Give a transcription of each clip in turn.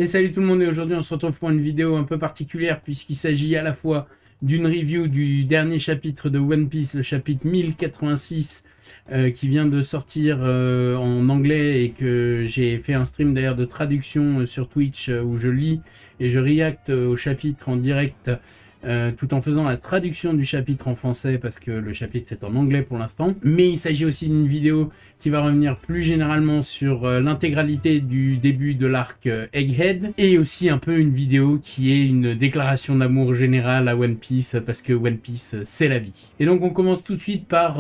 Et salut tout le monde, et aujourd'hui on se retrouve pour une vidéo un peu particulière puisqu'il s'agit à la fois d'une review du dernier chapitre de One Piece, le chapitre 1086 qui vient de sortir en anglais et que j'ai fait un stream d'ailleurs de traduction sur Twitch où je lis et je react au chapitre en direct tout en faisant la traduction du chapitre en français parce que le chapitre est en anglais pour l'instant. Mais il s'agit aussi d'une vidéo qui va revenir plus généralement sur l'intégralité du début de l'arc Egghead, et aussi un peu une vidéo qui est une déclaration d'amour générale à One Piece parce que One Piece c'est la vie. Et donc on commence tout de suite par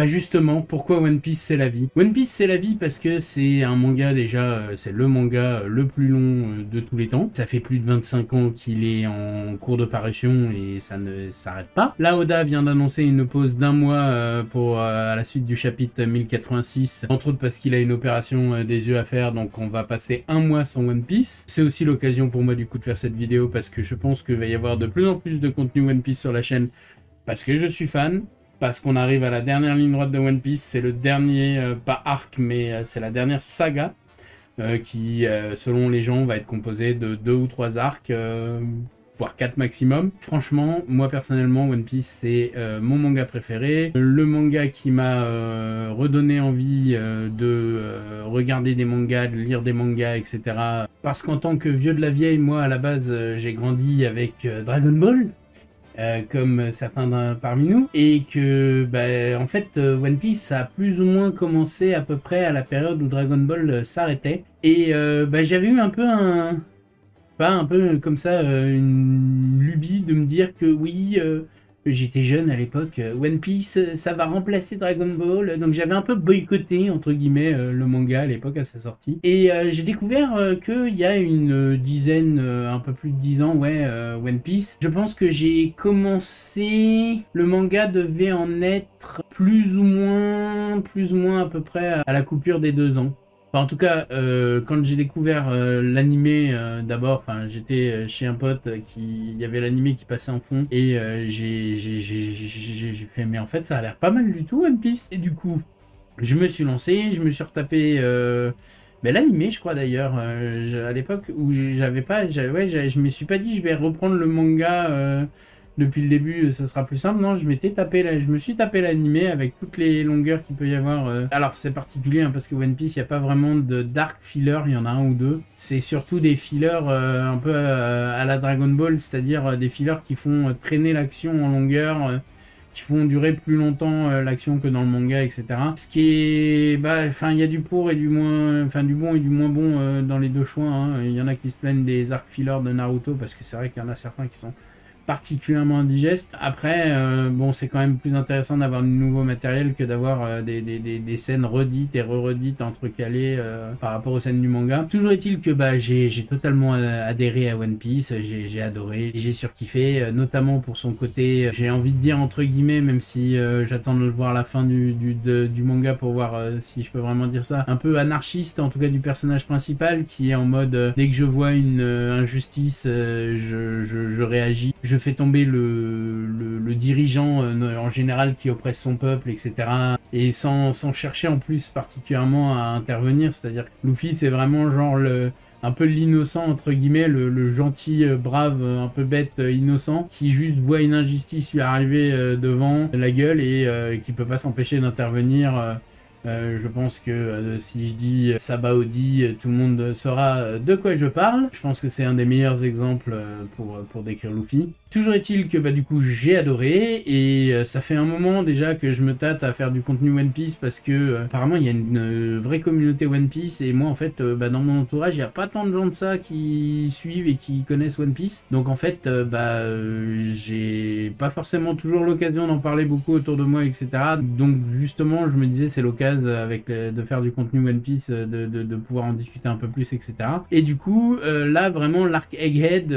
justement, pourquoi One Piece c'est la vie? One Piece c'est la vie parce que c'est un manga déjà, c'est le manga le plus long de tous les temps. Ça fait plus de 25 ans qu'il est en cours de parution et ça ne s'arrête pas. Là, Oda vient d'annoncer une pause d'un mois à la suite du chapitre 1086, entre autres parce qu'il a une opération des yeux à faire, donc on va passer un mois sans One Piece. C'est aussi l'occasion pour moi du coup de faire cette vidéo parce que je pense qu'il va y avoir de plus en plus de contenu One Piece sur la chaîne parce que je suis fan. Parce qu'on arrive à la dernière ligne droite de One Piece, c'est le dernier, pas arc, mais c'est la dernière saga, qui, selon les gens, va être composée de 2 ou 3 arcs, voire 4 maximum. Franchement, moi personnellement, One Piece, c'est mon manga préféré. Le manga qui m'a redonné envie de regarder des mangas, de lire des mangas, etc. Parce qu'en tant que vieux de la vieille, moi, à la base, j'ai grandi avec Dragon Ball. Comme certains parmi nous, et que en fait One Piece ça a plus ou moins commencé à peu près à la période où Dragon Ball s'arrêtait, et j'avais eu un peu un peu comme ça une lubie de me dire que oui, j'étais jeune à l'époque, One Piece ça va remplacer Dragon Ball, donc j'avais un peu boycotté entre guillemets le manga à l'époque à sa sortie, et j'ai découvert qu'il y a une dizaine, un peu plus de 10 ans, One Piece. Je pense que j'ai commencé, le manga devait en être plus ou moins à peu près à la coupure des 2 ans. Enfin, en tout cas, quand j'ai découvert l'animé, d'abord, j'étais chez un pote il y avait l'animé qui passait en fond, et j'ai fait, mais en fait, ça a l'air pas mal du tout, One Piece. Et du coup, je me suis lancé, je me suis retapé l'animé, je crois d'ailleurs, à l'époque où je me suis pas dit, je vais reprendre le manga depuis le début, ça sera plus simple. Non, je me suis tapé l'animé avec toutes les longueurs qu'il peut y avoir. Alors c'est particulier parce que One Piece, il n'y a pas vraiment de dark filler, il y en a un ou deux. C'est surtout des fillers un peu à la Dragon Ball, c'est-à-dire des fillers qui font traîner l'action en longueur, qui font durer plus longtemps l'action que dans le manga, etc. Ce qui est, il y a du pour et du moins, du bon et du moins bon dans les deux choix, hein. Il y en a qui se plaignent des arcs fillers de Naruto parce que c'est vrai qu'il y en a certains qui sont particulièrement indigeste. Après, bon, c'est quand même plus intéressant d'avoir du nouveau matériel que d'avoir des scènes redites et re-redites entrecalées par rapport aux scènes du manga. Toujours est-il que j'ai totalement adhéré à One Piece, j'ai adoré, j'ai surkiffé, notamment pour son côté, j'ai envie de dire entre guillemets, même si j'attends de le voir à la fin du manga pour voir si je peux vraiment dire ça, un peu anarchiste en tout cas du personnage principal, qui est en mode dès que je vois une injustice, je réagis. Je fais tomber le dirigeant en général qui oppresse son peuple, etc. Et sans chercher en plus particulièrement à intervenir. C'est-à-dire que Luffy, c'est vraiment genre un peu l'innocent, entre guillemets, le gentil, brave, un peu bête, innocent, qui juste voit une injustice lui arriver devant la gueule et qui peut pas s'empêcher d'intervenir. Je pense que si je dis Sabaody, tout le monde saura de quoi je parle. Je pense que c'est un des meilleurs exemples pour décrire Luffy. Toujours est-il que du coup j'ai adoré, et ça fait un moment déjà que je me tâte à faire du contenu One Piece parce que apparemment il y a une vraie communauté One Piece, et moi en fait dans mon entourage il n'y a pas tant de gens de ça qui suivent et qui connaissent One Piece, donc en fait j'ai pas forcément toujours l'occasion d'en parler beaucoup autour de moi, etc. Donc justement je me disais c'est l'occasion de faire du contenu One Piece, de pouvoir en discuter un peu plus, etc. Et du coup là vraiment l'arc Egghead,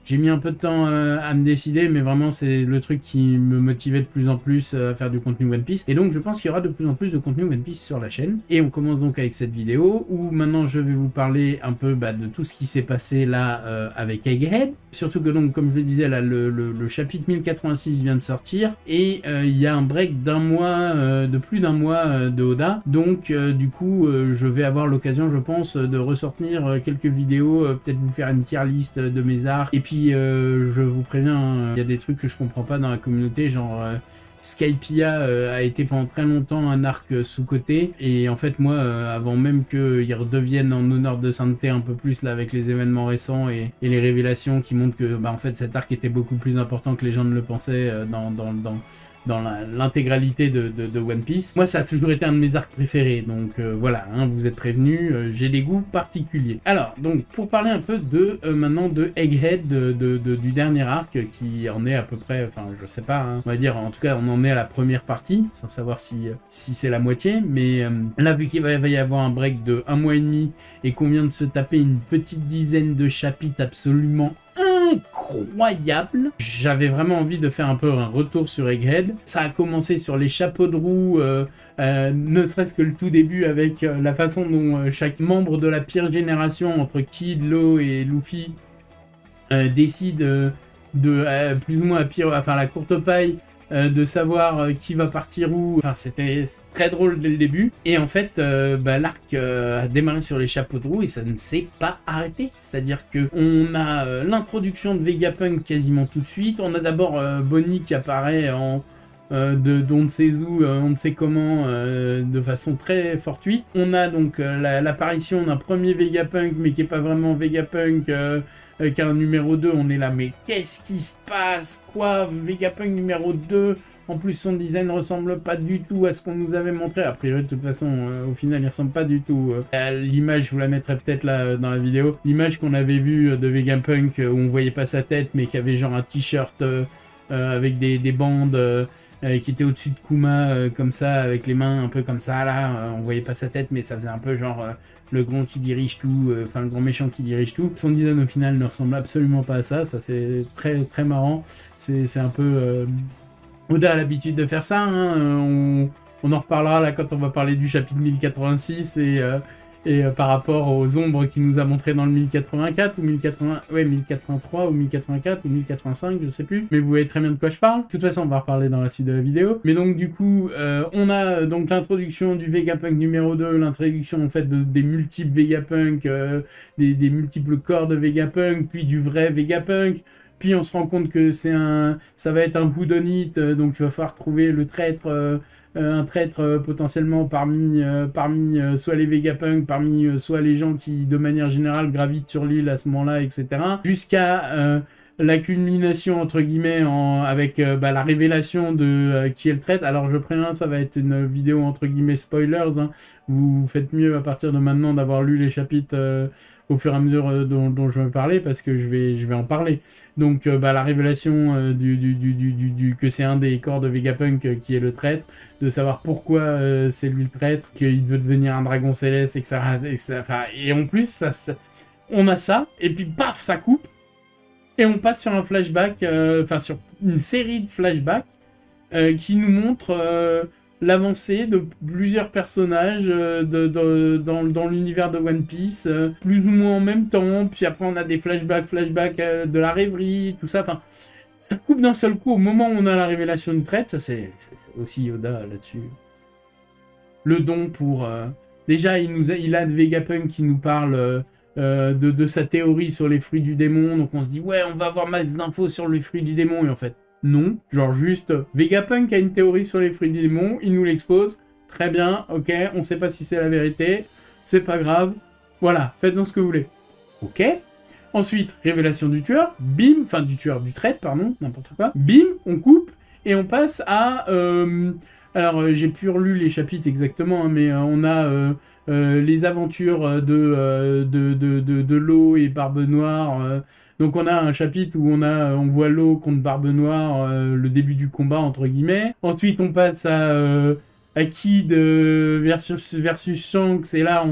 J'ai mis un peu de temps à me décider, mais vraiment c'est le truc qui me motivait de plus en plus à faire du contenu One Piece. Et donc je pense qu'il y aura de plus en plus de contenu One Piece sur la chaîne. Et on commence donc avec cette vidéo où maintenant je vais vous parler un peu de tout ce qui s'est passé là avec Egghead. Surtout que donc comme je le disais là, le chapitre 1086 vient de sortir et il y a un break d'un mois, de plus d'un mois de Oda. Donc du coup je vais avoir l'occasion je pense de ressortir quelques vidéos, peut-être vous faire une tier list de mes arcs. Et puis je vous préviens, il y a des trucs que je comprends pas dans la communauté, genre Skypiea a été pendant très longtemps un arc sous-coté, et en fait moi avant même qu'il redevienne en honneur de sainteté un peu plus là avec les événements récents et les révélations qui montrent que en fait cet arc était beaucoup plus important que les gens ne le pensaient dans l'intégralité de One Piece. Moi, ça a toujours été un de mes arcs préférés, donc voilà, hein, vous êtes prévenus, j'ai des goûts particuliers. Alors, donc, pour parler un peu de, maintenant, de Egghead, du dernier arc, qui en est à peu près, enfin, je sais pas, hein, on va dire, en tout cas, on en est à la première partie, sans savoir si c'est la moitié, mais là, vu qu'il va y avoir un break de 1 mois et demi, et qu'on vient de se taper une petite dizaine de chapitres absolument incroyable. J'avais vraiment envie de faire un peu un retour sur Egghead. Ça a commencé sur les chapeaux de roue, ne serait-ce que le tout début avec la façon dont chaque membre de la pire génération entre Kid, Law et Luffy décide de plus ou moins la courte paille, de savoir qui va partir où. Enfin, c'était très drôle dès le début. Et en fait, l'arc a démarré sur les chapeaux de roue et ça ne s'est pas arrêté. C'est-à-dire que on a l'introduction de Vegapunk quasiment tout de suite. On a d'abord Bonnie qui apparaît en on ne sait où, on ne sait comment, de façon très fortuite. On a donc l'apparition d'un premier Vegapunk, mais qui n'est pas vraiment Vegapunk, qui a un numéro 2. On est là, mais qu'est-ce qui se passe? Quoi? Vegapunk numéro 2? En plus, son design ressemble pas du tout à ce qu'on nous avait montré. A priori, de toute façon, au final, il ressemble pas du tout. L'image, je vous la mettrai peut-être là dans la vidéo. L'image qu'on avait vue de Vegapunk, où on voyait pas sa tête, mais qui avait genre un t-shirt avec des bandes qui était au-dessus de Kuma, comme ça, avec les mains un peu comme ça, là. On voyait pas sa tête, mais ça faisait un peu genre le grand qui dirige tout, enfin le grand méchant qui dirige tout. Son design au final ne ressemble absolument pas à ça. Ça, c'est très très marrant. C'est un peu... Oda a l'habitude de faire ça, hein. On en reparlera là quand on va parler du chapitre 1086 et par rapport aux ombres qu'il nous a montré dans le 1084 ou 1083 ou 1084 ou 1085, je sais plus, mais vous voyez très bien de quoi je parle. De toute façon, on va reparler dans la suite de la vidéo. Mais donc du coup, on a donc l'introduction du Vegapunk numéro 2, l'introduction en fait des multiples Vegapunk, des multiples corps de Vegapunk, puis du vrai Vegapunk. Puis on se rend compte que ça va être un whodunit, donc il va falloir trouver le traître, un traître potentiellement parmi soit les Vegapunk, parmi soit les gens qui de manière générale gravitent sur l'île à ce moment-là, etc. Jusqu'à la culmination entre guillemets avec la révélation de qui est le traître. Alors je préviens, ça va être une vidéo entre guillemets spoilers, hein. Vous faites mieux à partir de maintenant d'avoir lu les chapitres au fur et à mesure dont je vais parler, parce que je vais en parler. Donc la révélation que c'est un des corps de Vegapunk qui est le traître, de savoir pourquoi c'est lui le traître, qu'il veut devenir un dragon céleste, etc. Et en plus, on a ça, et puis paf, ça coupe, et on passe sur un flashback, sur une série de flashbacks qui nous montre l'avancée de plusieurs personnages dans l'univers de One Piece, plus ou moins en même temps, puis après on a des flashbacks de la rêverie, tout ça, enfin, ça coupe d'un seul coup au moment où on a la révélation de traître. Ça c'est aussi Yoda là-dessus. Le don pour... Déjà, il a Vegapunk qui nous parle de sa théorie sur les fruits du démon, donc on se dit, ouais, on va avoir max d'infos sur les fruits du démon, et en fait, non, genre juste, Vegapunk a une théorie sur les fruits du démon, il nous l'expose, très bien, ok, on sait pas si c'est la vérité, c'est pas grave, voilà, faites-en ce que vous voulez. Ok. Ensuite, révélation du tueur, bim, enfin du traître, pardon, n'importe quoi, bim, on coupe, et on passe à... alors, j'ai plus relu les chapitres exactement, hein, mais on a les aventures de Law et Barbe Noire. Donc on a un chapitre où on voit Law contre Barbe Noire, le début du combat entre guillemets. Ensuite on passe à Kid versus Shanks, et là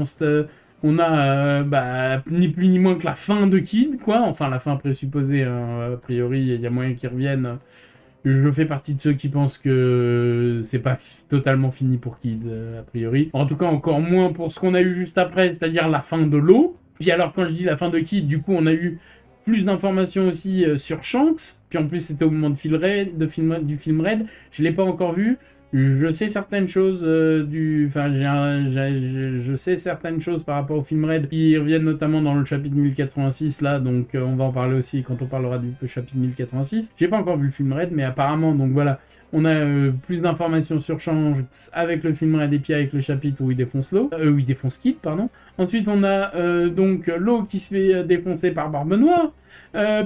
On a ni plus ni moins que la fin de Kid, quoi. Enfin, la fin présupposée, hein. A priori, il y a moyen qu'ils reviennent. Je fais partie de ceux qui pensent que c'est pas totalement fini pour Kid, a priori. En tout cas, encore moins pour ce qu'on a eu juste après, c'est-à-dire la fin de l'eau. Puis alors, quand je dis la fin de Kid, du coup, on a eu plus d'informations aussi sur Shanks. Puis en plus, c'était au moment du film Red. Je l'ai pas encore vu. Je sais certaines choses je sais certaines choses par rapport au film Red qui reviennent notamment dans le chapitre 1086 là, donc on va en parler aussi quand on parlera du chapitre 1086. J'ai pas encore vu le film Red, mais apparemment, donc voilà, on a plus d'informations sur Shanks avec le film Red et puis avec le chapitre où il défonce où il défonce Kid, pardon. Ensuite, on a donc l'eau qui se fait défoncer par Barbe Noire.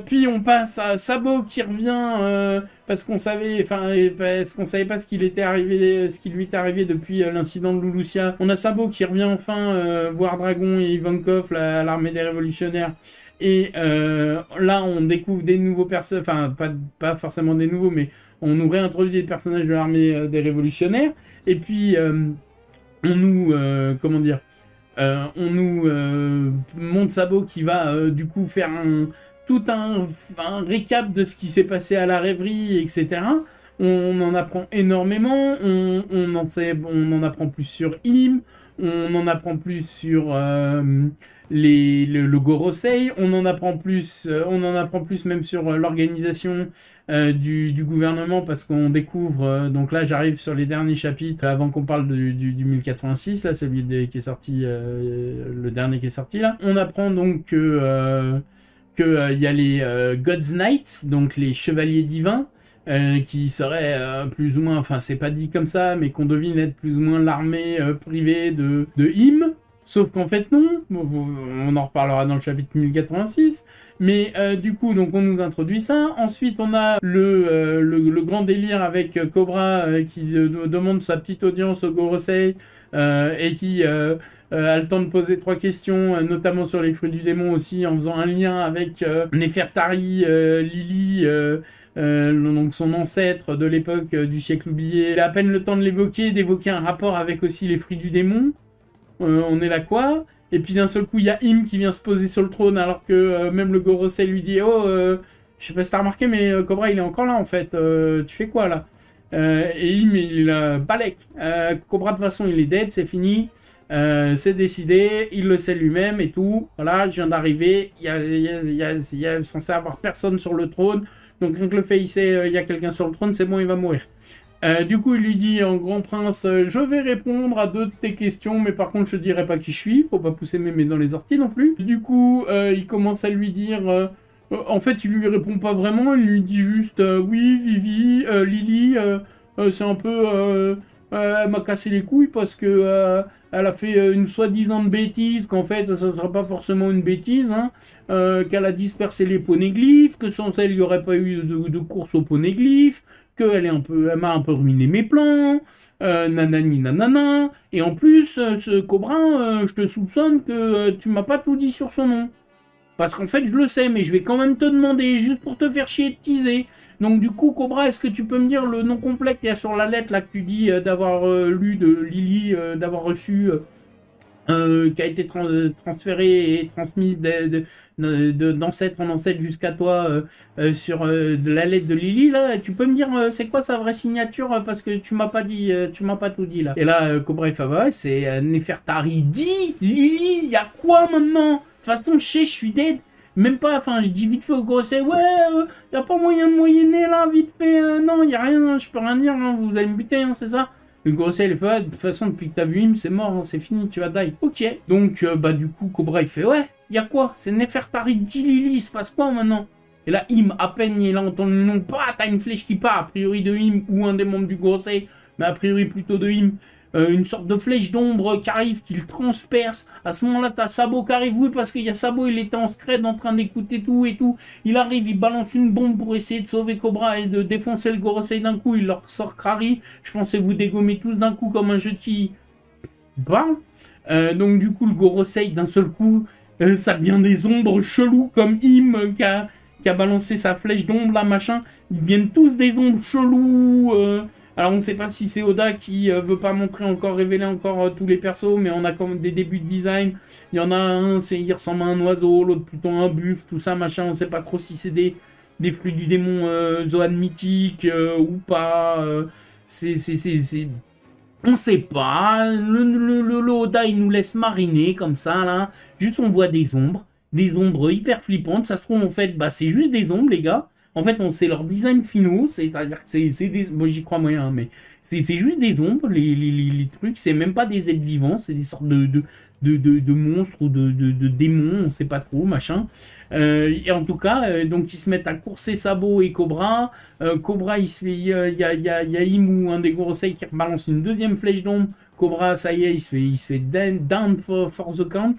Puis on passe à Sabo qui revient parce qu'on savait pas ce qui lui était arrivé depuis l'incident de Lulusia. On a Sabo qui revient enfin voir Dragon et Ivankov, l'armée des révolutionnaires. Et là, on découvre des nouveaux personnages, enfin pas forcément des nouveaux, mais on nous réintroduit des personnages de l'armée des révolutionnaires. Et puis on nous montre Sabo qui va du coup faire tout un récap de ce qui s'est passé à la rêverie, etc. On en apprend énormément, on en apprend plus sur Im, on en apprend plus sur le Gorosei, on en apprend plus même sur l'organisation du gouvernement, parce qu'on découvre, donc là j'arrive sur les derniers chapitres, avant qu'on parle du 1086, là, celui qui est sorti, le dernier qui est sorti là. On apprend donc que y a les God's Knights, donc les chevaliers divins, qui seraient plus ou moins, enfin c'est pas dit comme ça, mais qu'on devine être plus ou moins l'armée privée de Im. Sauf qu'en fait non, on en reparlera dans le chapitre 1086, mais du coup donc on nous introduit ça. Ensuite on a le grand délire avec Cobra qui demande sa petite audience au Gorosei et qui a le temps de poser 3 questions, notamment sur les fruits du démon aussi, en faisant un lien avec Nefertari, Lily, donc son ancêtre de l'époque du siècle oublié. Il a à peine le temps de d'évoquer un rapport avec aussi les fruits du démon. On est là quoi? Et puis d'un seul coup, il y a Im qui vient se poser sur le trône, alors que même le Gorosei lui dit « Oh, je sais pas si t'as remarqué, mais Cobra, il est encore là, en fait. Tu fais quoi, là ?» Et Im, il a Balek. Cobra, de toute façon, il est dead, c'est fini. C'est décidé, il le sait lui-même et tout. Voilà, je viens d'arriver. Il y a censé avoir personne sur le trône. Donc, rien que le fait, il sait il y a quelqu'un sur le trône, c'est bon, il va mourir. Du coup, il lui dit en grand prince, je vais répondre à 2 de tes questions, mais par contre, je dirai pas qui je suis. Faut pas pousser mémé dans les orties non plus. Du coup, il commence à lui dire. En fait, il lui répond pas vraiment. Il lui dit juste, oui, Vivi, Lily, c'est un peu. Elle m'a cassé les couilles parce que elle a fait une soi-disant bêtise, qu'en fait ça ne sera pas forcément une bêtise, hein, qu'elle a dispersé les poneglyphes, que sans elle il n'y aurait pas eu de course aux poneglyphes, qu'elle m'a un peu ruiné mes plans, nanani nanana, et en plus, ce Cobra, je te soupçonne que tu m'as pas tout dit sur son nom. Parce qu'en fait, je le sais, mais je vais quand même te demander, juste pour te faire chier de teaser. Donc du coup, Cobra, est-ce que tu peux me dire le nom complet qu'il y a sur la lettre là que tu dis d'avoir lu de Lily, d'avoir reçu, qui a été transférée et transmise d'ancêtre en ancêtre jusqu'à toi sur de la lettre de Lily là. Tu peux me dire c'est quoi sa vraie signature parce que tu m'as pas dit, tu m'as pas tout dit là. Et là, Cobra il fait ouais, c'est Nefertari dit Lily. Y a quoi maintenant? De toute façon, je sais, je suis dead. Même pas, enfin, je dis vite fait au Gorosei, ouais, y a pas moyen de moyenner là, vite fait, non, y a rien, hein, je peux rien dire, hein, vous allez me buter, hein, c'est ça. Le Gorosei, il fait, ouais, de toute façon, depuis que t'as vu Im, c'est mort, hein, c'est fini, tu vas die. Ok. Donc, bah, du coup, Cobra, il fait, ouais, y a quoi? C'est Nefertari Lily, il se passe quoi maintenant? Et là, Im, à peine il a entendu le nom, bah, t'as une flèche qui part, a priori de Im, ou un des membres du Gorosei, mais a priori plutôt de Im. Une sorte de flèche d'ombre qui arrive, qui le transperce. À ce moment-là, t'as Sabo qui arrive, oui, parce qu'il y a Sabo, il était en scred en train d'écouter tout et tout. Il arrive, il balance une bombe pour essayer de sauver Cobra et de défoncer le Gorosei d'un coup. Il leur sort Krari. Je pensais vous dégommer tous d'un coup comme un jeu qui parle. Donc du coup, le Gorosei, d'un seul coup, ça devient des ombres chelous comme Im qui a balancé sa flèche d'ombre là, machin. Ils deviennent tous des ombres chelous. Alors on sait pas si c'est Oda qui veut pas montrer encore, révéler encore tous les persos, mais on a comme des débuts de design. Il y en a un, il ressemble à un oiseau, l'autre plutôt à un buffle, tout ça, machin. On sait pas trop si c'est des flux du démon Zoan mythique ou pas. On sait pas. Le Oda, il nous laisse mariner comme ça, là. Juste, on voit des ombres. Des ombres hyper flippantes. Ça se trouve, en fait, bah, c'est juste des ombres, les gars. En fait, on sait leur design finaux. C'est-à-dire que c'est des... Moi, j'y crois moyen, mais c'est juste des ombres, les trucs. C'est même pas des êtres vivants. C'est des sortes de monstres ou de démons. On sait pas trop, machin. Et en tout cas, donc, ils se mettent à courser Sabo et Cobra. Cobra, il y a Imu, un des Gorosei, qui rebalance une deuxième flèche d'ombre. Cobra, ça y est, il se fait down for the count.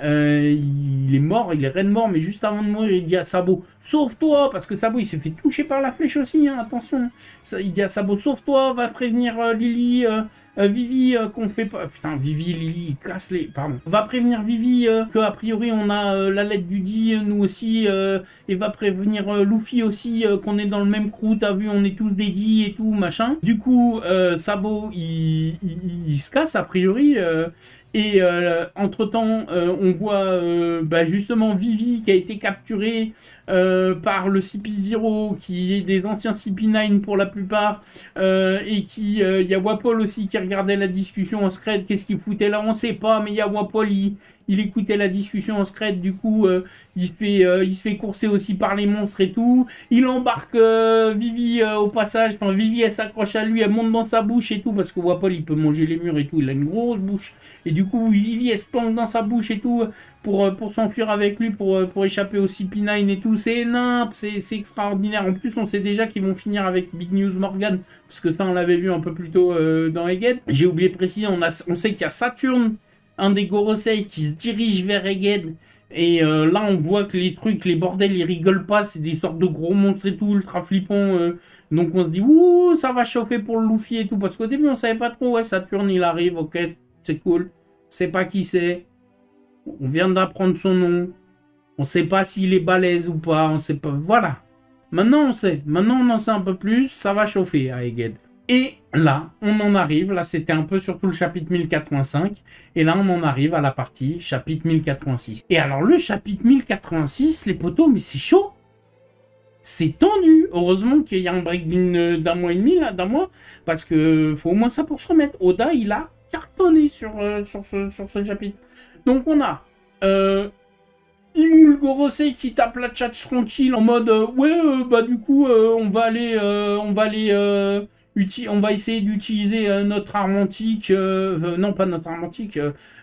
Il est mort, il est raide mort, mais juste avant de mourir, il dit à Sabo, sauve-toi, parce que Sabo, il s'est fait toucher par la flèche aussi, hein, attention. Il dit à Sabo, sauve-toi, va prévenir Lily, Vivi, qu'on fait pas... Putain, Vivi, Lily, casse les... Pardon. Va prévenir Vivi que a priori, on a la lettre du dit, nous aussi, et va prévenir Luffy aussi, qu'on est dans le même crew, t'as vu, on est tous des dits et tout, machin. Du coup, Sabo, il se casse, a priori, et entre-temps, on voit bah, justement Vivi qui a été capturée par le CP0, qui est des anciens CP9 pour la plupart, et qui, il y a Wapol aussi qui regardait la discussion en secret. Qu'est-ce qu'il foutait là? On sait pas, mais il y a Wapol, il écoutait la discussion en secret, du coup, il se fait courser aussi par les monstres et tout. Il embarque Vivi au passage. Enfin, Vivi, elle s'accroche à lui, elle monte dans sa bouche et tout, parce que Wapol, il peut manger les murs et tout. Il a une grosse bouche. Et du coup, Vivi, elle se planque dans sa bouche et tout, pour s'enfuir avec lui, pour échapper au CP9 et tout. C'est énorme, c'est extraordinaire. En plus, on sait déjà qu'ils vont finir avec Big News Morgan, parce que ça, on l'avait vu un peu plus tôt dans Egghead. J'ai oublié de préciser, on sait qu'il y a Saturne, un des Gorosei, qui se dirige vers Egghead. Et là, on voit que les trucs, les bordels, ils rigolent pas. C'est des sortes de gros monstres et tout, ultra flippants. Donc on se dit, ouh, ça va chauffer pour le Luffy et tout. Parce qu'au début, on savait pas trop. Ouais, Saturne, il arrive, ok, c'est cool. On sait pas qui c'est. On vient d'apprendre son nom. On sait pas s'il est balèze ou pas. On sait pas. Voilà. Maintenant, on sait. Maintenant, on en sait un peu plus. Ça va chauffer à Egghead. Et là, on en arrive, là c'était un peu surtout le chapitre 1085, et là on en arrive à la partie chapitre 1086. Et alors le chapitre 1086, les potos, mais c'est chaud. C'est tendu. Heureusement qu'il y a un break d'un mois et demi, là, d'un mois, parce que faut au moins ça pour se remettre. Oda, il a cartonné sur ce chapitre. Donc on a... Imu le Gorosei qui tape la tchatch tranquille en mode bah du coup on va essayer d'utiliser notre arme antique, non pas notre arme antique,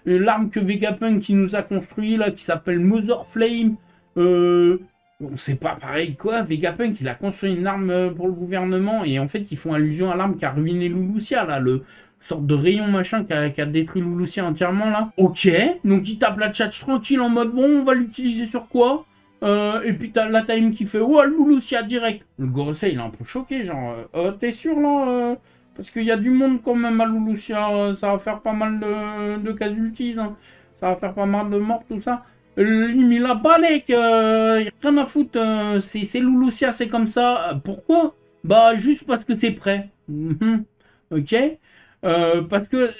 l'arme que Vegapunk qui nous a construit là, qui s'appelle Mother Flame. On sait pas pareil quoi, Vegapunk il a construit une arme pour le gouvernement et en fait ils font allusion à l'arme qui a ruiné Lulusia là, le sorte de rayon machin qui a détruit Lulusia entièrement là. Ok, donc il tape la tchatch tranquille en mode bon on va l'utiliser sur quoi? Et puis t'as la time qui fait oh Lulusia direct. Le Gorosei il est un peu choqué genre t'es sûr là parce qu'il y a du monde quand même à Lulusia, ça va faire pas mal de casualties, hein. Ça va faire pas mal de morts tout ça. Il a balèque, il a rien à foutre, c'est Lulusia, c'est comme ça. Pourquoi? Bah juste parce que c'est prêt. Ok. Parce que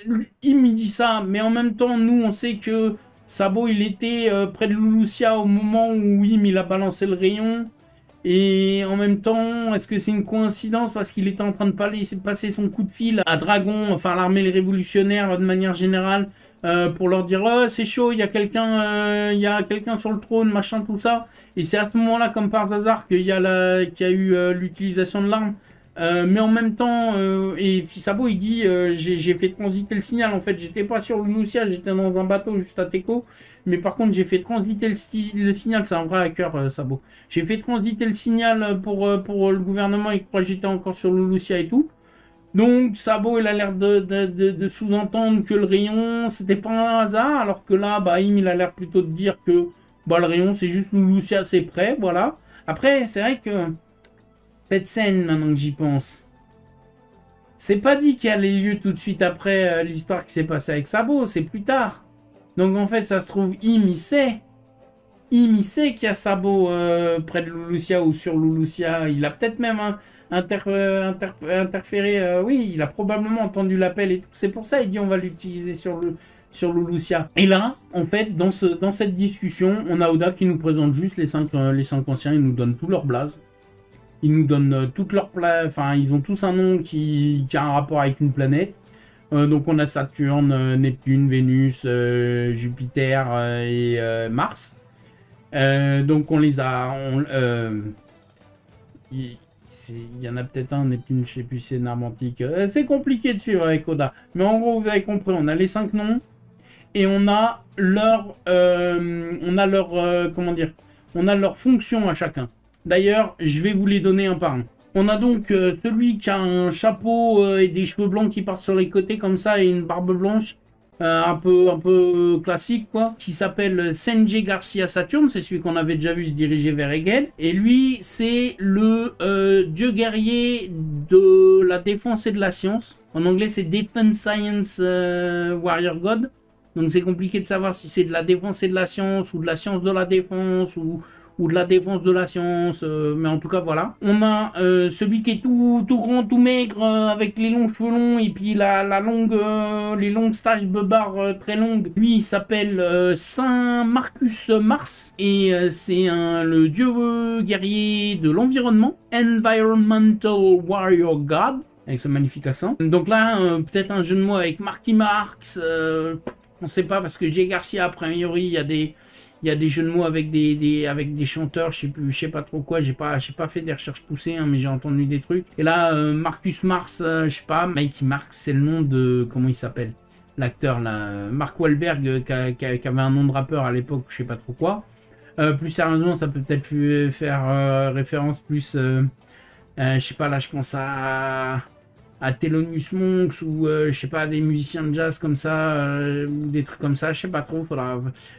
il me dit ça, mais en même temps, nous, on sait que Sabo, il était près de Lulusia au moment où il a balancé le rayon. Et en même temps, est-ce que c'est une coïncidence parce qu'il était en train de passer son coup de fil à Dragon, enfin l'armée révolutionnaire de manière générale, pour leur dire oh, c'est chaud, il y a quelqu'un sur le trône, machin, tout ça. Et c'est à ce moment-là, comme par hasard, qu'il y a eu l'utilisation de l'arme. Mais en même temps, et puis Sabo il dit j'ai fait transiter le signal. En fait, j'étais pas sur Lulusia, j'étais dans un bateau juste à Teko. Mais par contre, j'ai fait transiter le signal. C'est un vrai hacker, Sabo. J'ai fait transiter le signal pour le gouvernement. Il croit que j'étais encore sur Lulusia et tout. Donc Sabo il a l'air de sous-entendre que le rayon c'était pas un hasard, alors que là, bah, il a l'air plutôt de dire que bah, le rayon c'est juste Lulusia, c'est prêt, voilà. Après, c'est vrai que cette scène, maintenant que j'y pense, c'est pas dit qu'elle ait lieu tout de suite après l'histoire qui s'est passée avec Sabo, c'est plus tard. Donc en fait, ça se trouve, il sait Il sait qu'il y a Sabo près de Lulusia ou sur Lulusia. Il a peut-être même interféré. Oui, il a probablement entendu l'appel et tout. C'est pour ça il dit on va l'utiliser sur Lulusia. Et là, en fait, dans cette discussion, on a Oda qui nous présente juste les cinq anciens. Ils nous donnent tout leur blaze. Ils nous donnent toutes leurs enfin, ils ont tous un nom qui a un rapport avec une planète. Donc on a Saturne, Neptune, Vénus, Jupiter et Mars. Donc on les a... il y en a peut-être un, Neptune, je sais plus, c'est Narmantique. C'est compliqué de suivre avec Oda. Mais en gros, vous avez compris, on a les 5 noms. Et on a leur... comment dire, on a leur fonction à chacun. D'ailleurs, je vais vous les donner un par un. On a donc celui qui a un chapeau et des cheveux blancs qui partent sur les côtés comme ça et une barbe blanche. Un peu classique quoi, qui s'appelle Senji Garcia Saturne, c'est celui qu'on avait déjà vu se diriger vers Hegel, et lui c'est le dieu guerrier de la défense et de la science. En anglais c'est Defense Science Warrior God, donc c'est compliqué de savoir si c'est de la défense et de la science, ou de la science de la défense, ou de la défense de la science, mais en tout cas voilà. On a celui qui est tout grand, tout maigre, avec les longs cheveux longs et puis les longues staches de barbe très longues. Lui il s'appelle Saint Marcus Mars et c'est le dieu guerrier de l'environnement, Environmental Warrior God, avec ce magnifique accent. Donc là, peut-être un jeu de mots avec Marky Marx, on sait pas parce que Jay Garcia, a priori, il y a des jeux de mots avec des chanteurs, je sais pas trop quoi, j'ai pas fait des recherches poussées, hein, mais j'ai entendu des trucs. Et là, Marcus Mars, je sais pas, Mikey Marx, c'est le nom de, comment il s'appelle, l'acteur là, Mark Wahlberg, qui avait un nom de rappeur à l'époque, je sais pas trop quoi. Plus sérieusement, ça peut peut-être faire référence plus, je sais pas, là je pense à Thelonious Monk ou je sais pas, des musiciens de jazz comme ça, ou des trucs comme ça, je sais pas trop. Il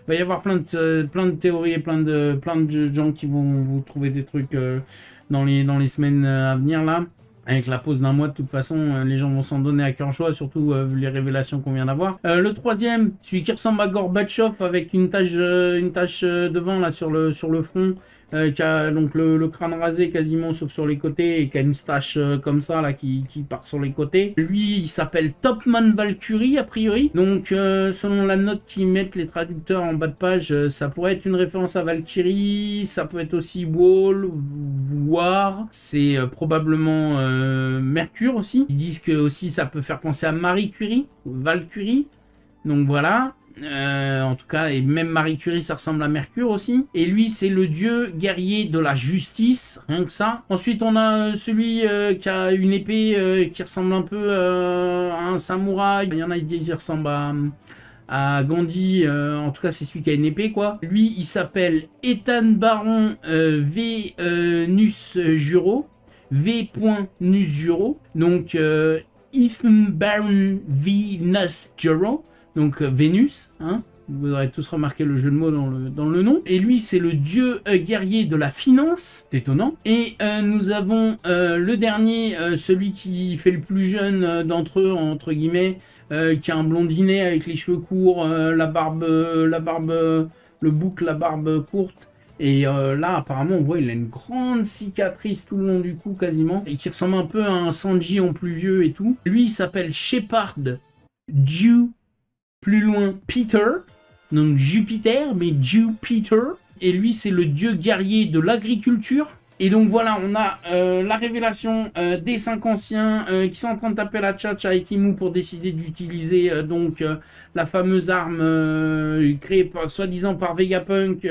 va y avoir plein de théories et plein de gens qui vont vous trouver des trucs dans les semaines à venir là. Avec la pause d'un mois, de toute façon, les gens vont s'en donner à cœur joie, surtout vu les révélations qu'on vient d'avoir. Le troisième, celui qui ressemble à Gorbatchev avec une tache devant là sur le front. Qui a donc le crâne rasé quasiment sauf sur les côtés et qui a une stache comme ça là qui part sur les côtés. Lui il s'appelle Topman Valkyrie a priori. Donc selon la note qu'ils mettent les traducteurs en bas de page, ça pourrait être une référence à Valkyrie, ça peut être aussi Wall, War, c'est probablement Mercure aussi. Ils disent que aussi ça peut faire penser à Marie Curie, Valkyrie. Donc voilà. En tout cas, et même Marie Curie, ça ressemble à Mercure aussi. Et lui, c'est le dieu guerrier de la justice, rien que ça. Ensuite, on a celui qui a une épée qui ressemble un peu à un samouraï. Il y en a qui disent qu'il ressemble à Gandhi. En tout cas, c'est celui qui a une épée, quoi. Lui, il s'appelle Ethan Baron Venus Juro. V.Nus Juro. Donc, Ethan Baron Venus Juro. Donc Vénus, hein, vous aurez tous remarqué le jeu de mots dans le nom. Et lui, c'est le dieu guerrier de la finance, c'est étonnant. Et nous avons le dernier, celui qui fait le plus jeune d'entre eux, entre guillemets, qui a un blondinet avec les cheveux courts, la barbe, le bouc, la barbe courte. Et là, apparemment, on voit il a une grande cicatrice tout le long du cou, quasiment, et qui ressemble un peu à un Sanji en plus vieux et tout. Lui, il s'appelle Shepard Dew. Plus loin, Peter, donc Jupiter, mais Jupiter. Et lui, c'est le dieu guerrier de l'agriculture. Et donc voilà, on a la révélation des 5 anciens qui sont en train de taper la tchatch avec Imu pour décider d'utiliser la fameuse arme créée soi-disant par Vegapunk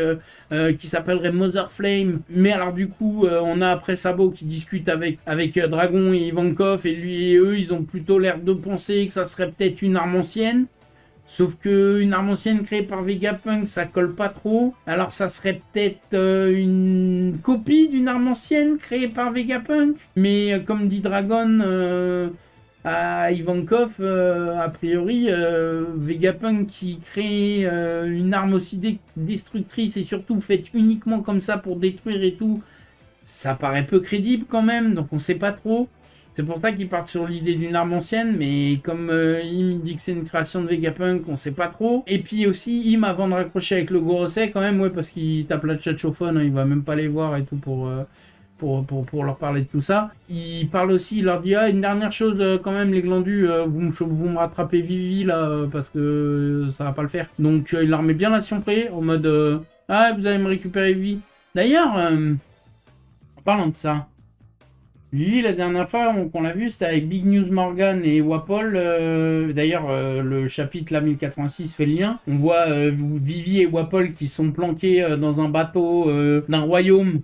qui s'appellerait Mother Flame. Mais alors du coup, on a après Sabo qui discute avec Dragon et Ivankov et lui et eux, ils ont plutôt l'air de penser que ça serait peut-être une arme ancienne. Sauf qu'une arme ancienne créée par Vegapunk, ça colle pas trop. Alors ça serait peut-être une copie d'une arme ancienne créée par Vegapunk. Mais comme dit Dragon à Ivankov, a priori, Vegapunk qui crée une arme aussi destructrice et surtout faite uniquement comme ça pour détruire et tout, ça paraît peu crédible quand même, donc on sait pas trop. C'est pour ça qu'ils partent sur l'idée d'une arme ancienne, mais comme il dit que c'est une création de Vegapunk, on sait pas trop. Et puis aussi, avant de raccrocher avec le Gorosei, quand même, ouais, parce qu'il tape la tchatchophone, hein, il va même pas les voir et tout pour leur parler de tout ça. Il parle aussi, il leur dit, ah, une dernière chose, quand même, les glandus, vous me rattrapez Vivi, là, parce que ça va pas le faire. Donc, il leur met bien la près, en mode, ah, vous allez me récupérer Vivi. D'ailleurs, en parlant de ça, Vivi, la dernière fois qu'on l'a vu, c'était avec Big News Morgan et Wapol. D'ailleurs, le chapitre là 1086 fait le lien. On voit Vivi et Wapol qui sont planqués dans un bateau d'un royaume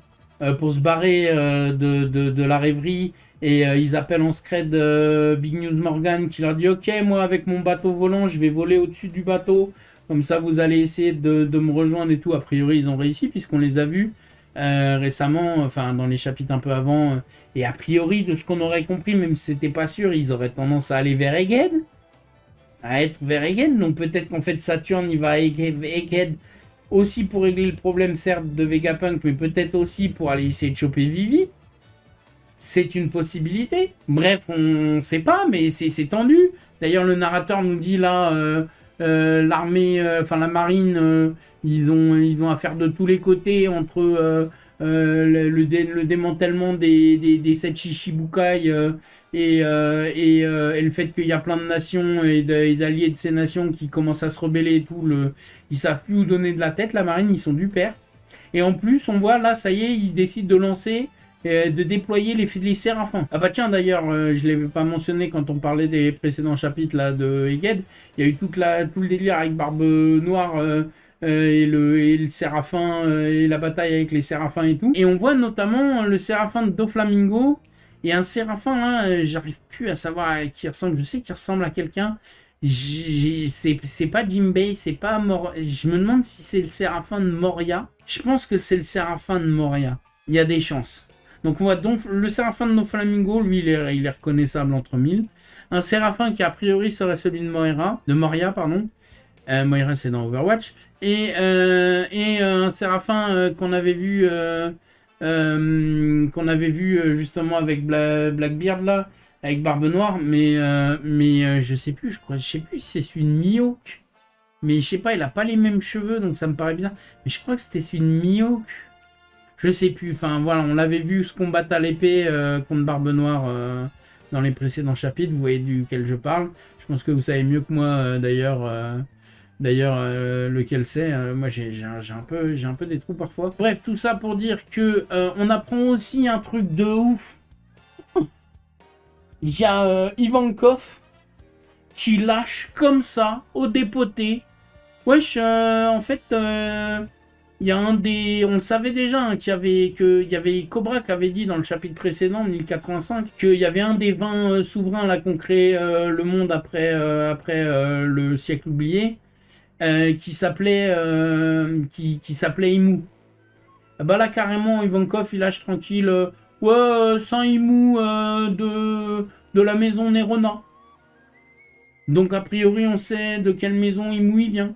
pour se barrer de la rêverie. Et ils appellent en scred Big News Morgan qui leur dit « Ok, moi avec mon bateau volant, je vais voler au-dessus du bateau. Comme ça, vous allez essayer de me rejoindre et tout. » A priori, ils ont réussi puisqu'on les a vus. Récemment, enfin dans les chapitres un peu avant, et a priori de ce qu'on aurait compris, même si c'était pas sûr, ils auraient tendance à aller vers Egghead, à être vers Egghead, donc peut-être qu'en fait Saturne il va à Egghead aussi pour régler le problème certes de Vegapunk, mais peut-être aussi pour aller essayer de choper Vivi. C'est une possibilité. Bref, on sait pas, mais c'est tendu. D'ailleurs le narrateur nous dit là... l'armée, enfin la marine, ils ont affaire de tous les côtés entre le démantèlement des 7 Shichibukai et le fait qu'il y a plein de nations et d'alliés de ces nations qui commencent à se rebeller et tout. Ils savent plus où donner de la tête, la marine, ils sont du père. Et en plus, on voit là, ça y est, ils décident de lancer... de déployer les séraphins. Ah bah tiens d'ailleurs, je ne l'avais pas mentionné quand on parlait des précédents chapitres là, de Egghead, il y a eu tout le délire avec Barbe Noire et le séraphin et la bataille avec les séraphins et tout. Et on voit notamment le séraphin de Doflamingo et un séraphin là, j'arrive plus à savoir à qui il ressemble, je sais qu'il ressemble à quelqu'un. C'est pas Jimbei, c'est pas je me demande si c'est le séraphin de Moria. Je pense que c'est le séraphin de Moria. Il y a des chances. Donc on voit donc le séraphin de Doflamingo, lui il est reconnaissable entre mille. Un séraphin qui a priori serait celui de Moria, pardon. Moira c'est dans Overwatch. Et un séraphin qu'on avait vu justement avec Blackbeard là, avec Barbe Noire, mais je sais plus, je sais plus si c'est celui de Mihawk. Mais je sais pas, il a pas les mêmes cheveux, donc ça me paraît bizarre. Mais je crois que c'était celui de Mihawk. Je sais plus, enfin voilà, on l'avait vu se combattre à l'épée contre Barbe Noire dans les précédents chapitres, vous voyez duquel je parle. Je pense que vous savez mieux que moi d'ailleurs lequel c'est. Moi j'ai un peu des trous parfois. Bref, tout ça pour dire que on apprend aussi un truc de ouf. Il y a Ivankov qui lâche comme ça, au dépoté. Wesh, en fait... il y a on le savait déjà, hein, qu'il y avait Cobra qui avait dit dans le chapitre précédent, 1085, qu'il y avait un des 20 souverains là qu'on crée le monde après le siècle oublié, qui s'appelait Imu. Bah là carrément Ivankov il lâche tranquille, ouais, sans Imu de la maison Nerona. Donc a priori on sait de quelle maison Imu il vient.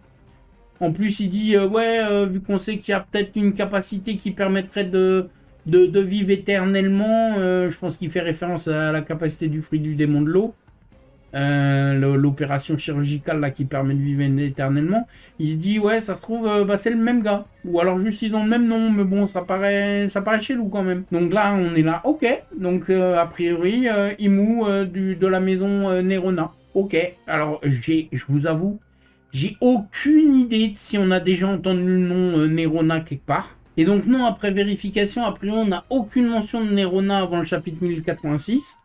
En plus, il dit, ouais, vu qu'on sait qu'il y a peut-être une capacité qui permettrait de vivre éternellement, je pense qu'il fait référence à la capacité du fruit du démon de l'eau, l'opération chirurgicale là qui permet de vivre éternellement. Il se dit, ouais, ça se trouve, bah, c'est le même gars. Ou alors juste ils ont le même nom, mais bon, ça paraît chelou quand même. Donc là, on est là, ok. Donc, a priori, Imu de la maison Nerona. Ok, alors je vous avoue, j'ai aucune idée de si on a déjà entendu le nom Nerona quelque part. Et donc non, après vérification, a priori on n'a aucune mention de Nerona avant le chapitre 1086.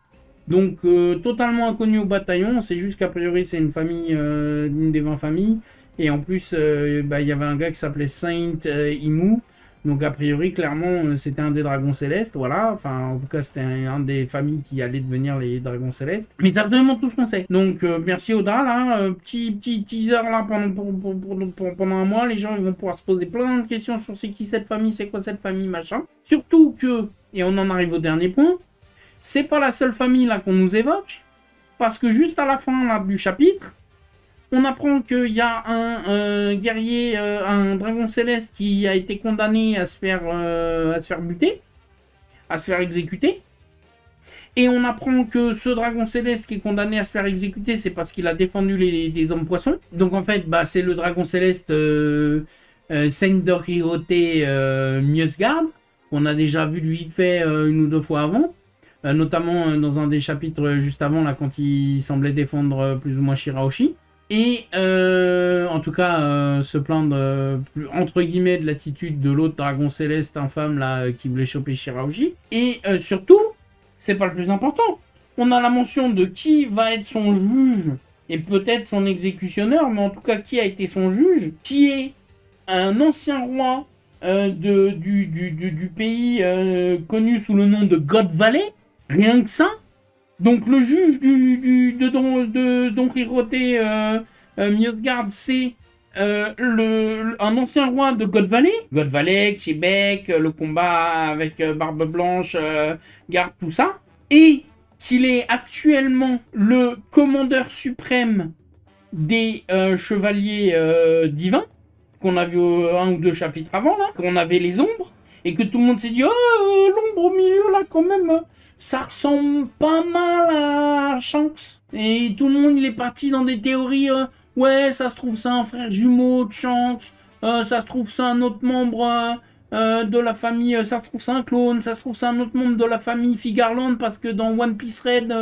Donc totalement inconnu au bataillon, on sait juste qu'a priori c'est une famille, une des 20 familles. Et en plus, bah, y avait un gars qui s'appelait Saint Imu. Donc a priori, clairement, c'était un des dragons célestes, voilà. Enfin, en tout cas, c'était un des familles qui allaient devenir les dragons célestes. Mais c'est absolument tout ce qu'on sait. Donc, merci Oda, là. Petit teaser, là, pendant un mois. Les gens ils vont pouvoir se poser plein de questions sur c'est qui cette famille, c'est quoi cette famille, machin. Surtout que, et on en arrive au dernier point, c'est pas la seule famille, là, qu'on nous évoque. Parce que juste à la fin, là, du chapitre, on apprend qu'il y a un guerrier, un dragon céleste qui a été condamné à se faire buter, à se faire exécuter. Et on apprend que ce dragon céleste qui est condamné à se faire exécuter, c'est parce qu'il a défendu des hommes poissons. Donc en fait, bah, c'est le dragon céleste Sendorirote Mjosgard, qu'on a déjà vu de vite fait une ou deux fois avant. Notamment dans un des chapitres juste avant, là, quand il semblait défendre plus ou moins Shirahoshi. Et en tout cas, se plaindre entre guillemets de l'attitude de l'autre dragon céleste infâme là qui voulait choper Shirahoshi. Et surtout, c'est pas le plus important. On a la mention de qui va être son juge et peut-être son exécutionneur, mais en tout cas qui a été son juge, qui est un ancien roi du pays connu sous le nom de God Valley, rien que ça. Donc le juge de Don Quirote Mjosgard, c'est un ancien roi de God Valley. God Valley, Québec, le combat avec Barbe Blanche, Garde, tout ça. Et qu'il est actuellement le commandeur suprême des chevaliers divins, qu'on a vu un ou deux chapitres avant, là, qu'on avait les ombres, et que tout le monde s'est dit « Oh, l'ombre au milieu, là, quand même, ça ressemble pas mal à Shanks. » Et tout le monde, il est parti dans des théories « Ouais, ça se trouve, c'est un frère jumeau de Shanks. Ça se trouve, c'est un autre membre de la famille. Ça se trouve, c'est un clone. Ça se trouve, c'est un autre membre de la famille Figarland. Parce que dans One Piece Red,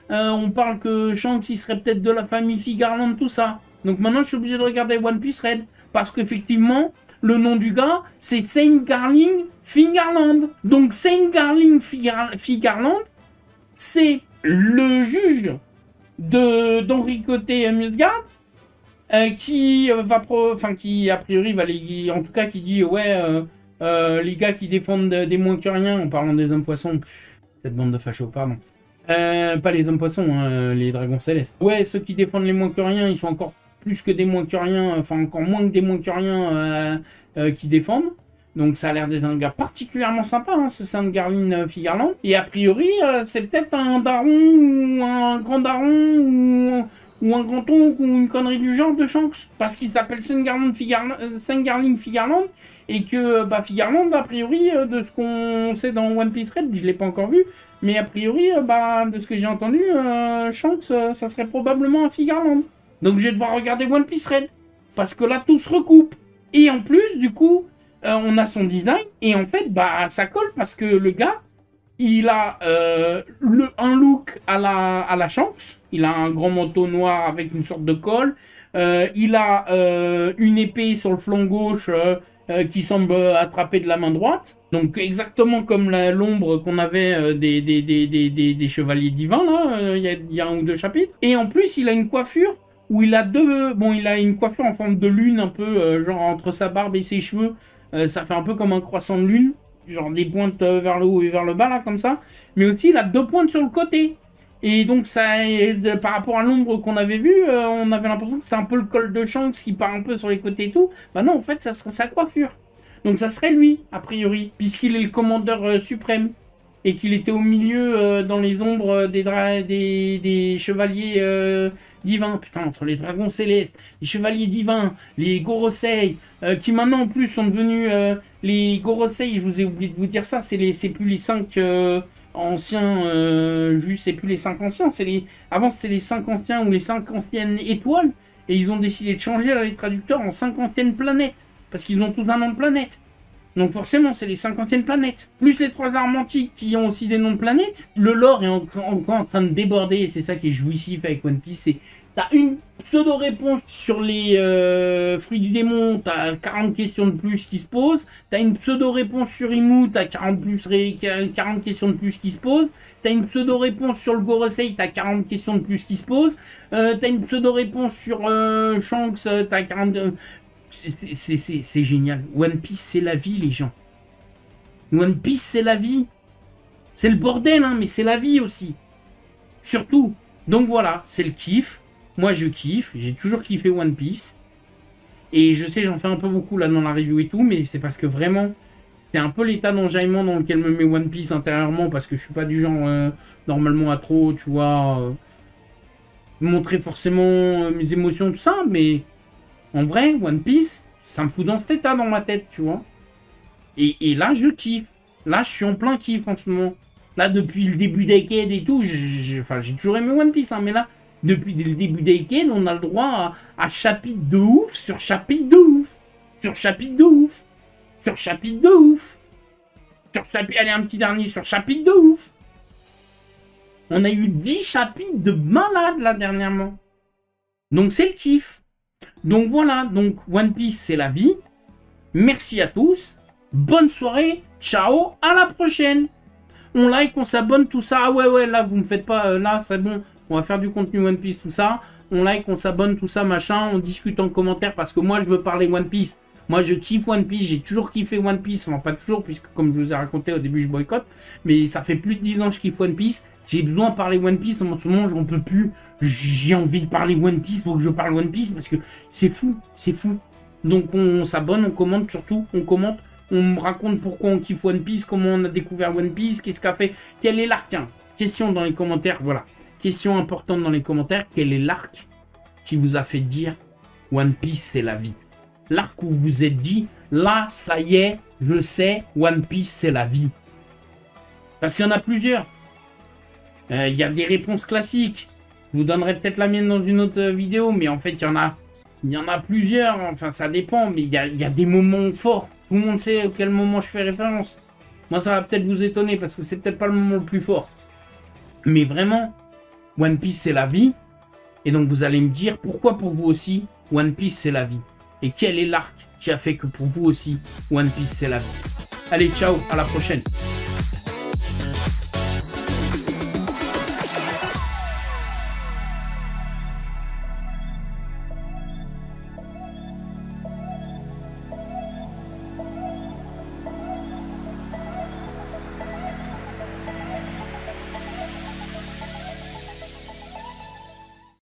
on parle que Shanks, il serait peut-être de la famille Figarland, tout ça. Donc maintenant, je suis obligé de regarder One Piece Red. Parce qu'effectivement, le nom du gars, c'est Saint Garling Figarland. Donc Saint Garling Figarland, c'est le juge de Don Quirote Mjosgard, qui qui a priori va les, en tout cas qui dit ouais les gars qui défendent des moins que rien en parlant des hommes poissons, cette bande de fachos, pardon, pas les hommes poissons, hein, les dragons célestes. Ouais, ceux qui défendent les moins que rien, ils sont encore plus que des moins que rien, enfin encore moins que des moins que rien qui défendent. Donc ça a l'air d'être un gars particulièrement sympa, hein, ce Saint Garling Figarland. Et a priori, c'est peut-être un daron ou un grand daron ou un grand-oncle ou une connerie du genre de Shanks. Parce qu'il s'appelle Saint Garling Figarland et que Figarland, a priori, de ce qu'on sait dans One Piece Red, je ne l'ai pas encore vu, mais a priori, de ce que j'ai entendu, Shanks, ça serait probablement un Figarland. Donc je vais devoir regarder One Piece Red. Parce que là, tout se recoupe. Et en plus, du coup, on a son design. Et en fait, ça colle parce que le gars, il a un look à la Shanks. Il a un grand manteau noir avec une sorte de col. Il a une épée sur le flanc gauche qui semble attraper de la main droite. Donc exactement comme l'ombre qu'on avait des chevaliers divins, là, il y a un ou deux chapitres. Et en plus, il a une coiffure où il a il a une coiffure en forme de lune, un peu, genre entre sa barbe et ses cheveux, ça fait un peu comme un croissant de lune, genre des pointes vers le haut et vers le bas, là, comme ça, mais aussi il a deux pointes sur le côté, et donc ça, par rapport à l'ombre qu'on avait vu, on avait l'impression que c'était un peu le col de Shanks qui part un peu sur les côtés et tout, bah non, en fait, ça serait sa coiffure, donc ça serait lui, a priori, puisqu'il est le commandeur suprême, et qu'il était au milieu dans les ombres des chevaliers divins. Putain, entre les dragons célestes, les chevaliers divins, les Gorosei, qui maintenant en plus sont devenus les Gorosei, je vous ai oublié de vous dire ça, c'est plus les 5 anciens, juste, c'est plus les 5 anciens, avant c'était les 5 anciens ou les 5 anciennes étoiles, et ils ont décidé de changer là, les traducteurs en 5 anciennes planètes, parce qu'ils ont tous un nom de planète. Donc forcément, c'est les 5 anciennes planètes. Plus les 3 armes antiques qui ont aussi des noms de planètes. Le lore est encore en train de déborder, et c'est ça qui est jouissif avec One Piece. C'est t'as une pseudo-réponse sur les fruits du démon, t'as 40 questions de plus qui se posent. T'as une pseudo-réponse sur Imu, t'as 40 questions de plus qui se posent. T'as une pseudo-réponse sur le Gorosei, t'as 40 questions de plus qui se posent. T'as une pseudo-réponse sur Shanks, t'as 40... C'est génial. One Piece, c'est la vie, les gens. One Piece, c'est la vie. C'est le bordel, hein, mais c'est la vie aussi. Surtout. Donc voilà, c'est le kiff. Moi, je kiffe. J'ai toujours kiffé One Piece. Et je sais, j'en fais un peu beaucoup là dans la review et tout, mais c'est parce que vraiment, c'est un peu l'état d'enjaillement dans lequel me met One Piece intérieurement, parce que je suis pas du genre, normalement, à trop, tu vois, montrer forcément mes émotions, tout ça, mais... En vrai, One Piece, ça me fout dans cet état dans ma tête, tu vois. Et là, je kiffe. Là, je suis en plein kiff en ce moment. Là, depuis le début d'Aiked et tout, enfin, j'ai toujours aimé One Piece, hein, mais là, depuis le début d'Aiked, on a le droit à chapitre de ouf, sur chapitre de ouf, sur chapitre de ouf, sur chapitre de ouf, sur chapitre... Allez, un petit dernier, sur chapitre de ouf. On a eu 10 chapitres de malade, là, dernièrement. Donc, c'est le kiff. Donc, voilà. Donc, One Piece, c'est la vie. Merci à tous. Bonne soirée. Ciao. À la prochaine. On like, on s'abonne, tout ça. Ah ouais, là, vous me faites pas... là, c'est bon. On va faire du contenu One Piece, tout ça. On like, on s'abonne, tout ça, machin. On discute en commentaire parce que moi, je veux parler One Piece. Moi, je kiffe One Piece. J'ai toujours kiffé One Piece. Enfin, pas toujours, puisque comme je vous ai raconté au début, je boycotte. Mais ça fait plus de 10 ans que je kiffe One Piece. J'ai besoin de parler One Piece. En ce moment, j'en peux plus. J'ai envie de parler One Piece. Faut que je parle One Piece parce que c'est fou. C'est fou. Donc, on s'abonne, on commente surtout. On commente. On me raconte pourquoi on kiffe One Piece, comment on a découvert One Piece, qu'est-ce qu'a fait, quel est l'arc. Question dans les commentaires, voilà. Question importante dans les commentaires, quel est l'arc qui vous a fait dire One Piece c'est la vie? L'arc où vous vous êtes dit, là, ça y est, je sais, One Piece c'est la vie. Parce qu'il y en a plusieurs. Il y a des réponses classiques. Je vous donnerai peut-être la mienne dans une autre vidéo, mais en fait, il y en a plusieurs. Enfin, ça dépend, mais il y a des moments forts. Tout le monde sait à quel moment je fais référence. Moi, ça va peut-être vous étonner parce que c'est peut-être pas le moment le plus fort. Mais vraiment, One Piece, c'est la vie. Et donc, vous allez me dire pourquoi pour vous aussi, One Piece, c'est la vie. Et quel est l'arc qui a fait que pour vous aussi, One Piece, c'est la vie. Allez, ciao, à la prochaine.